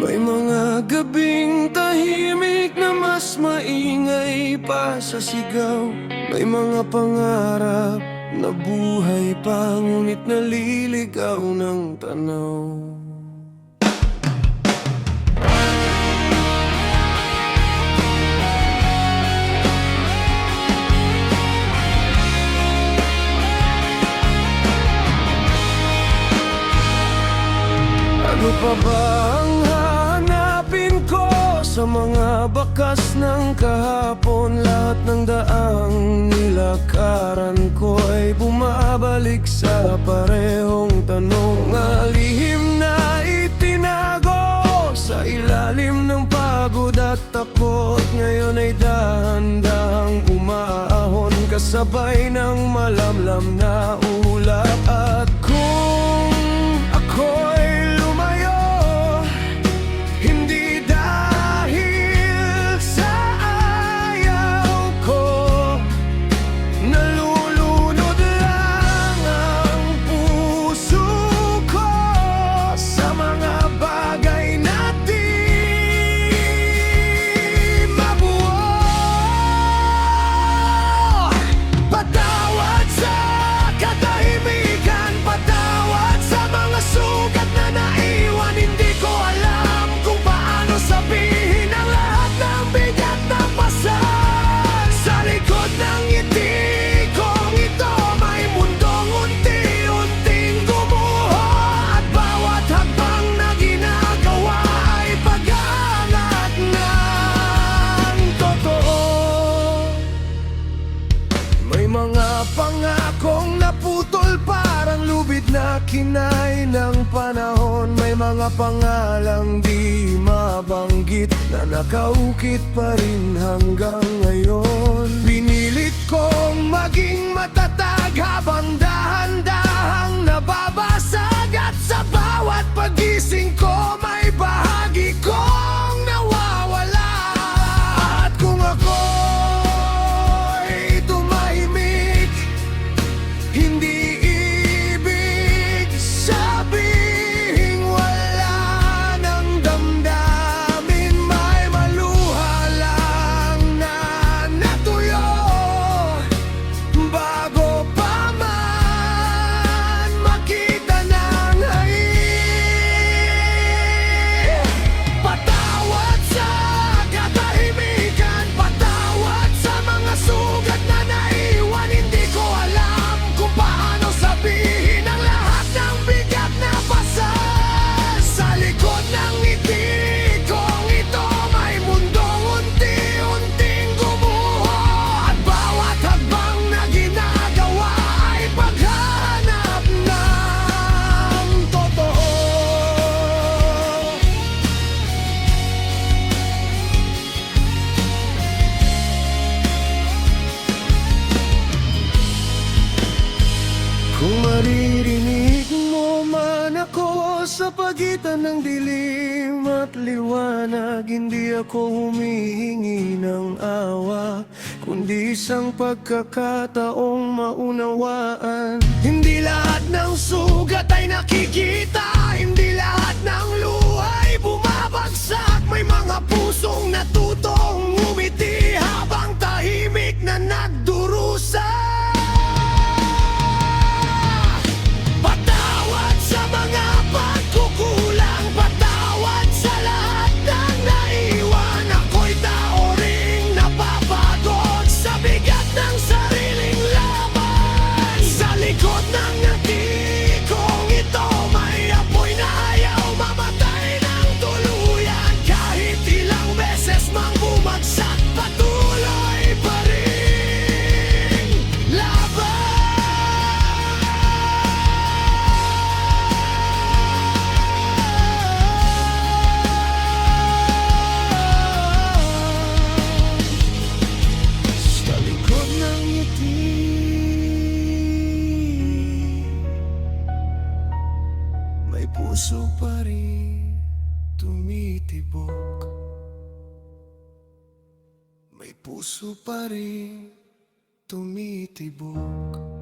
May mga gabing tahimik na mas maingay pa sa sigaw. May mga pangarap na buhay pa, ngunit naliligaw ng tanaw. Ano pa ba ang hahanapin ko sa mga bakas ng kahapon? Lahat ng daang nilakaran ko ay bumabalik sa parehong tanong. Mga lihim na itinago sa ilalim ng pagod at takot, ngayon ay dahan-dahang umaahon kasabay ng malamlam na ulap. At kung ako'y pangakong naputol, parang lubid na kinain ng panahon. May mga pangalang di mabanggit na nakaukit pa rin hanggang ngayon. Pinilit kong maging matatag habang dahan-dahang nababasag, at sa bawat pagising ko may bahagi kong nawawala. At kung ako hindi ibig sabihing wala ng damdamin, may maluha lang na natuyo bago pa man makita ng hangin. Patawad sa katahimikan, patawad sa mga sugat na naiwan. Hindi ko alam kung paano sabihin ang lahat ng bigat na pasas. Sa likod ng ngiti kong ito may mundong unti-unting gumuho, at bawat hakbang na ginagawa ay paghahanap ng totoo. Kung maririnig mo man ako sa pagitan ng dilim at liwanag, hindi ako humihingi ng awa, kundi isang pagkakataong maunawaan. Hindi lahat ng sugat ay nakikita, hindi lahat ng luha ay bumabagsak. May mga pusong natutong umiti habang tahimik na nagdurusa. Patawad sa mga pagkukulang, patawad sa lahat ng naiwan. Ako'y tao ring napapagod sa bigat ng sariling laban. Sa likod ng ngiti kong ito may apoy na ayaw mamatay ng tuluyan. Kahit ilang beses mang bumagsak, patuloy pa rin laban. Sa likod ng ngiti may puso pa rin tumitibok. May puso pa rin tumitibok.